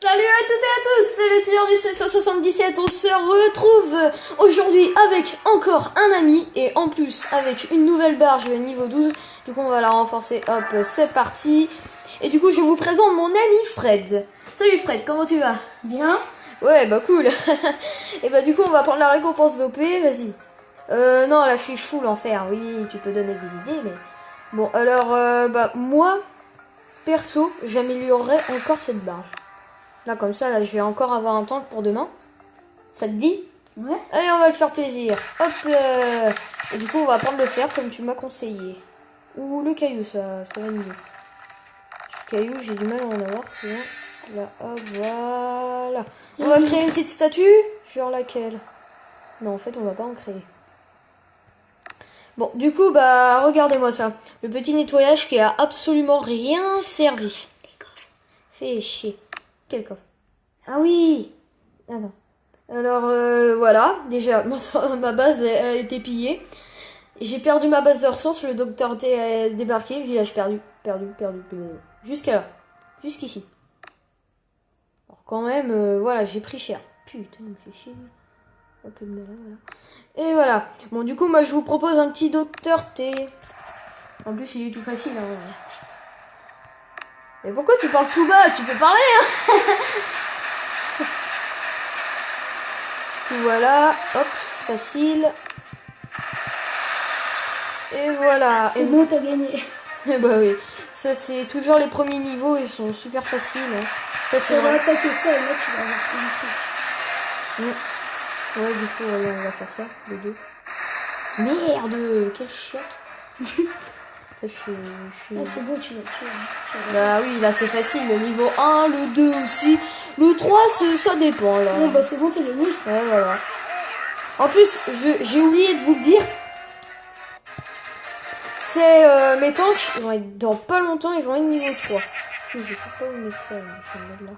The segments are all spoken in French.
Salut à toutes et à tous, c'est le tueur du 777, on se retrouve aujourd'hui avec encore un ami et en plus avec une nouvelle barge niveau 12, du coup on va la renforcer, hop c'est parti. Et du coup je vous présente mon ami Fred. Salut Fred, comment tu vas? Bien. Ouais bah cool. Et bah du coup on va prendre la récompense d'OP, vas-y. Non là je suis full en fer, oui tu peux donner des idées mais... Bon alors bah moi, perso, j'améliorerai encore cette barge. Là, comme ça, là, je vais encore avoir un tank pour demain. Ça te dit? Ouais. Allez, on va le faire plaisir. Hop. Et du coup, on va prendre le fer comme tu m'as conseillé. Ou le caillou, ça va mieux. Le caillou, j'ai du mal à en avoir, sinon. Là, hop, voilà. On va créer une petite statue. Genre laquelle? Non, en fait, on va pas en créer. Bon, du coup, bah, regardez-moi ça. Le petit nettoyage qui a absolument rien servi. Fait chier. Quel coffre? Ah oui. Attends. Alors voilà, déjà ma base a été pillée. J'ai perdu ma base de ressources, le docteur T a débarqué, village perdu. Jusqu'à là. Jusqu'ici. Alors quand même, voilà, j'ai pris cher. Putain, il me fait chier. Un peu de là, voilà. Et voilà. Bon du coup moi je vous propose un petit docteur T. En plus il est tout facile hein. Mais pourquoi tu parles tout bas? Tu peux parler hein. Voilà, hop, facile. Et voilà. Et bon, t'as gagné. Et bah oui, ça c'est toujours les premiers niveaux, ils sont super faciles. Hein. Ça c'est On va vrai. attaquer ça et là tu vas avoir une Ouais, du coup, on va faire ça, les deux. Merde, quelle chiotte. Ça, je suis... Ah, c'est bon, tu vas Bah oui, là c'est facile, le niveau 1, le 2 aussi. Le 3, ça dépend là. Bon, bah c'est bon, t'as gagné. Ouais, voilà. En plus, j'ai oublié de vous le dire. C'est mes tanks, ils vont être dans pas longtemps, ils vont être niveau 3. Je sais pas où mettre ça, je vais le mettre là.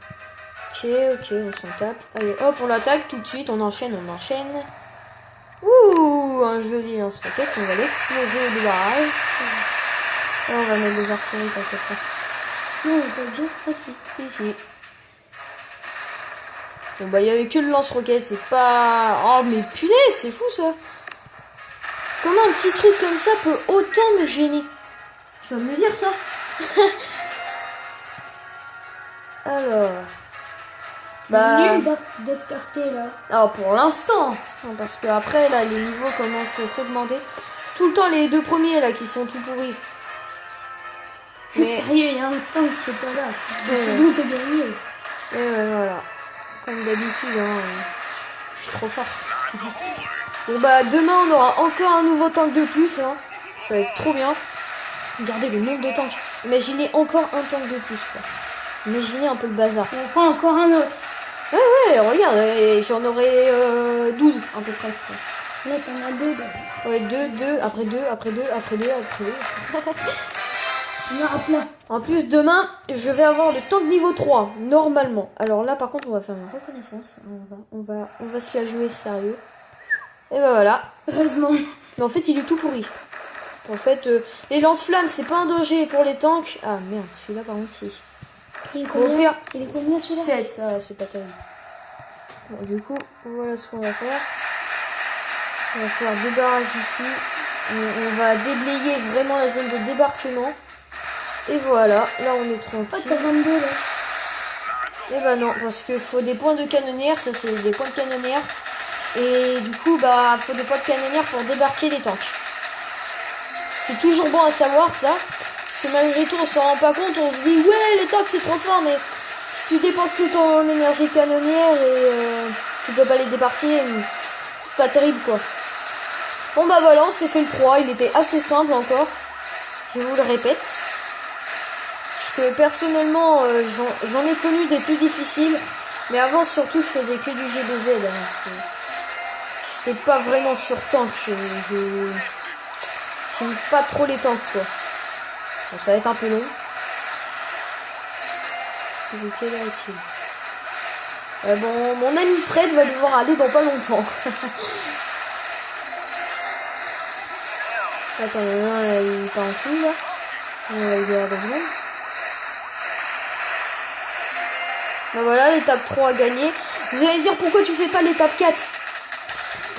Ok, on s'en tape. Allez, hop, on l'attaque tout de suite, on enchaîne. Ouh, un joli lance-roquette, on va l'exploser au débarrage. Là, on va mettre des artilleries, t'inquiète pas. Non, pas bien. Ah, Si. Bon, bah, il y avait que le lance-roquette, c'est pas... Oh, mais punaise, c'est fou, ça. Comment un petit truc comme ça peut autant me gêner? Tu vas me le dire, ça? Alors... Bah... Docteur T, là. Alors, pour l'instant. Parce que après, là, les niveaux commencent à s'augmenter. C'est tout le temps les deux premiers, là, qui sont tout pourris. Mais... Sérieux, il y a un tank qui est pas là. C'est bon, t'as gagné. Et ouais, voilà. Comme d'habitude, hein. Je suis trop fort. Bon bah demain on aura encore un nouveau tank de plus hein. Ça va être trop bien. Regardez le nombre de tanks. Imaginez encore un tank de plus quoi. Imaginez un peu le bazar. On prend encore un autre. Ouais regarde, j'en aurai 12 à peu près. Là t'en as deux. Ouais 2, après 2. Il y en aura plein. En plus demain je vais avoir le tank niveau 3 normalement. Alors là par contre on va faire une reconnaissance. On va se la jouer sérieux. Et bah voilà. Heureusement. Mais en fait, il est tout pourri. En fait, les lance-flammes, c'est pas un danger pour les tanks. Ah merde, celui-là par contre, si. Il est combien, celui-là? 7, ça, c'est pas terrible. Bon, du coup, voilà ce qu'on va faire. On va faire deux barrages ici. On va déblayer vraiment la zone de débarquement. Et voilà, là on est tranquille. Oh, t'as 22 là. Et bah non, parce qu'il faut des points de canonnière. Ça, c'est des points de canonnière. Et du coup, bah, faut des points de canonnière pour débarquer les tanks. C'est toujours bon à savoir ça. Parce que malgré tout, on s'en rend pas compte. On se dit, ouais, les tanks c'est trop fort. Mais si tu dépenses tout ton énergie canonnière et tu peux pas les débarquer, c'est pas terrible quoi. Bon bah voilà, on s'est fait le 3. Il était assez simple encore. Je vous le répète. Parce que personnellement, j'en ai connu des plus difficiles. Mais avant, surtout, je faisais que du GBZ. J'étais pas vraiment sur tank, j'aime pas trop les tanks quoi. Bon, ça va être un peu long. Quelle heure est-il? Bon, mon ami Fred va devoir aller dans pas longtemps. Attends, il est pas en couille là. On va y aller à la Bah voilà, l'étape 3 a gagné. Vous allez dire pourquoi tu fais pas l'étape 4?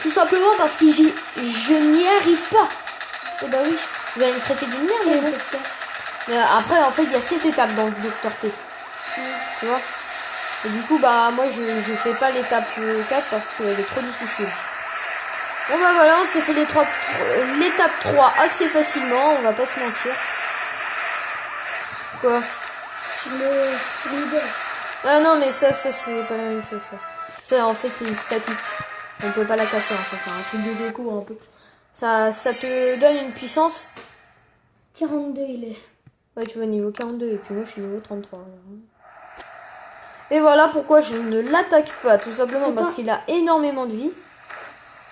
Tout simplement parce que je n'y arrive pas. Et bah oui, vous allez me traiter d'une merde, mais bon. Mais après, en fait, il y a 7 étapes dans le Dr T. Tu vois? Et du coup, bah moi, je fais pas l'étape 4 parce qu'elle est trop difficile. Bon bah voilà, on s'est fait l'étape 3 assez facilement, on va pas se mentir. Quoi? Sur le bord. Ah non, mais ça c'est pas la même chose, ça. Ça, en fait, c'est une statue. On peut pas la casser, en fait. C'est un truc de déco, un peu. Ça te donne une puissance. 42, il est. Ouais, tu vois, niveau 42, et puis moi, je suis niveau 33. Et voilà pourquoi je ne l'attaque pas, tout simplement parce qu'il a énormément de vie.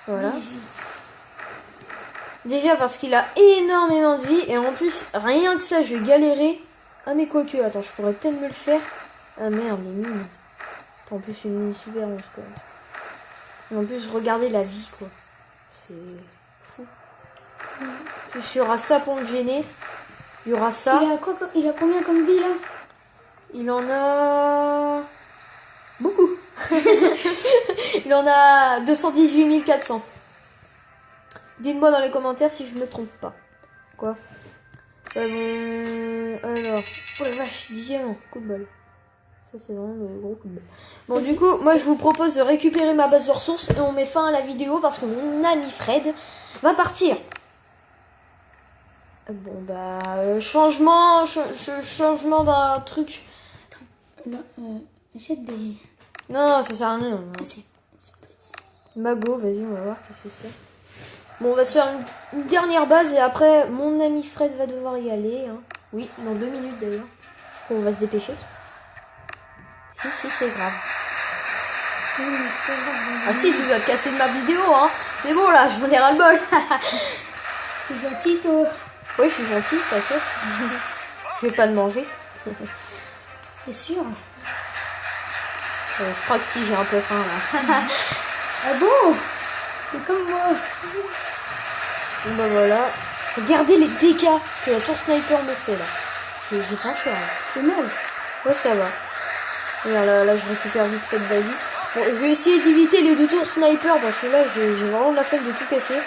Voilà. 18. Déjà parce qu'il a énormément de vie, et en plus, rien que ça, je vais galérer. Ah, mais quoique, attends, je pourrais peut-être me le faire. Ah merde, les mines. En plus, une mine super ronde, quoi. Et en plus, regardez la vie, quoi. C'est fou. Plus, il y aura ça pour me gêner. Il y aura ça. Il a combien comme vie, là? Il en a... beaucoup. Il en a 218 400. Dites-moi dans les commentaires si je me trompe pas. Quoi? Alors... Oh la vache, 10 diamants. Coup de bol. Ça, c'est vraiment le gros coup de bol. Bon, du coup, moi, je vous propose de récupérer ma base de ressources et on met fin à la vidéo parce que mon ami Fred va partir. Bon, bah, changement d'un truc. Attends, là, achète des... Non, ça sert à rien. Ah, c'est petit. Mago, vas-y, on va voir qu'est-ce que c'est. Bon, on va se faire une dernière base et après, mon ami Fred va devoir y aller. Hein. Oui, dans 2 minutes d'ailleurs. On va se dépêcher. Si, c'est grave. Oui, mais c'est pas grave. Ah si, tu dois te casser de ma vidéo, hein. C'est bon, là, j'en ai ras le bol. C'est gentil, toi. Oui, je suis gentille, t'inquiète. Je vais pas te manger. T'es sûr? Je crois que si, j'ai un peu faim, là. Ah bon? C'est comme moi. Bon, bah voilà. Regardez les dégâts que la tour sniper me fait, là. J'ai pas cher, là. C'est mal. Ouais, ça va. Regarde, là, je récupère vite fait de la vie. Bon, je vais essayer d'éviter les 2 tours sniper parce que là, j'ai vraiment de la flemme de tout casser.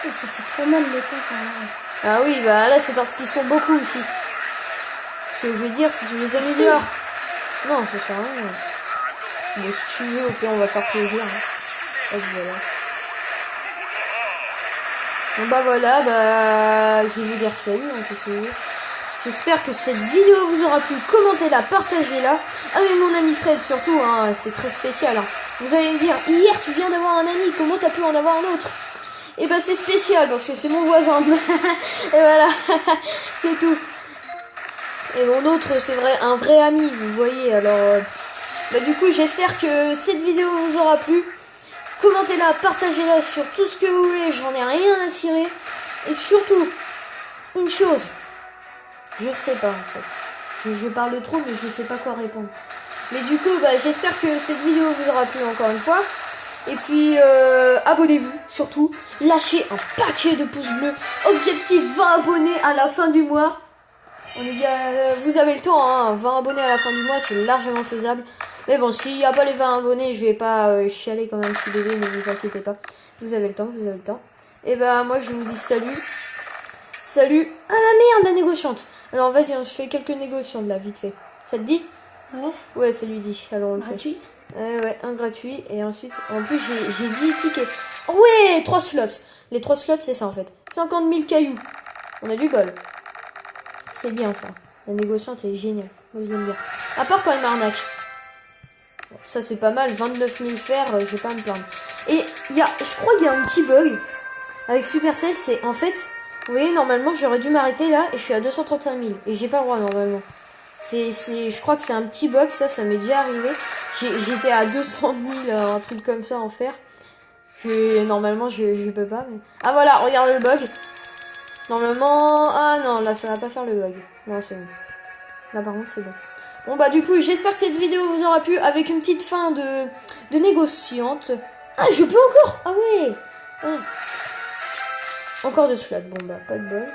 Oh, ça fait trop mal le temps quand même. Ah oui, bah là, c'est parce qu'ils sont beaucoup aussi. Ce que je veux dire, si tu les améliores. Non, ça sert à rien. Mais si tu veux, au pire, on va faire plaisir. Hein. Hop, voilà. Bon, bah voilà, bah, je vais vous dire salut, hein, qu'est-ce que vous voulez. J'espère que cette vidéo vous aura plu. Commentez-la, partagez-la. Avec mon ami Fred surtout, hein, c'est très spécial. Hein. Vous allez me dire, hier tu viens d'avoir un ami, comment t'as pu en avoir un autre? Et bah c'est spécial parce que c'est mon voisin. Et voilà, c'est tout. Et mon autre, c'est vrai, un vrai ami, vous voyez. Alors, bah du coup, j'espère que cette vidéo vous aura plu. Commentez-la, partagez-la sur tout ce que vous voulez. J'en ai rien à cirer. Et surtout, une chose. Je sais pas en fait. Je parle trop mais je sais pas quoi répondre. Mais du coup, bah, j'espère que cette vidéo vous aura plu encore une fois. Et puis, abonnez-vous surtout. Lâchez un paquet de pouces bleus. Objectif 20 abonnés à la fin du mois. On est bien, vous avez le temps, hein. 20 abonnés à la fin du mois, c'est largement faisable. Mais bon, s'il n'y a pas les 20 abonnés, je vais pas chialer comme un petit bébé, ne vous inquiétez pas. Vous avez le temps, vous avez le temps. Et bah, moi, je vous dis salut. Salut. Ah la merde, la négociante. Alors vas-y, on se fait quelques négociations de là, vite fait. Ça te dit? Ouais. Ouais, ça lui dit. Alors on le fait. Gratuit. Ouais, un gratuit. Et ensuite, en plus, j'ai 10 tickets. Oh ouais, 3 slots. Les 3 slots, c'est ça en fait. 50 000 cailloux. On a du bol. C'est bien ça. La négociante est géniale. Moi, je l'aime bien. À part quand elle m'arnaque. Bon, ça, c'est pas mal. 29 000 fer, je vais pas me plaindre. Et je crois qu'il y a un petit bug avec Supercell. C'est en fait... Vous voyez, normalement, j'aurais dû m'arrêter là et je suis à 235 000. Et j'ai pas le droit, normalement. Je crois que c'est un petit bug, ça m'est déjà arrivé. J'étais à 200 000, un truc comme ça, en fer. Normalement, je peux pas. Mais... Ah, voilà, regarde le bug. Normalement... Ah non, là, ça va pas faire le bug. Non, c'est bon. Là, par contre, c'est bon. Bon, bah, du coup, j'espère que cette vidéo vous aura plu. Avec une petite fin de négociante. Ah, je peux encore. Ah ouais. Ouais. Encore de slots. Bon, bah, pas de bol.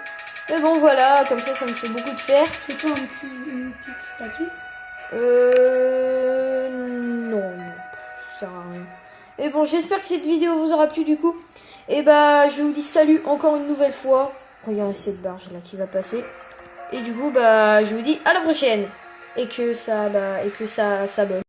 Mais bon, voilà, comme ça me fait beaucoup de fer. C'est toi une petite statue? Non, ça sert à rien. Et bon, j'espère que cette vidéo vous aura plu du coup. Et bah, je vous dis salut encore une nouvelle fois. Regardez cette barge là qui va passer. Et du coup, bah, je vous dis à la prochaine. Et que ça bug.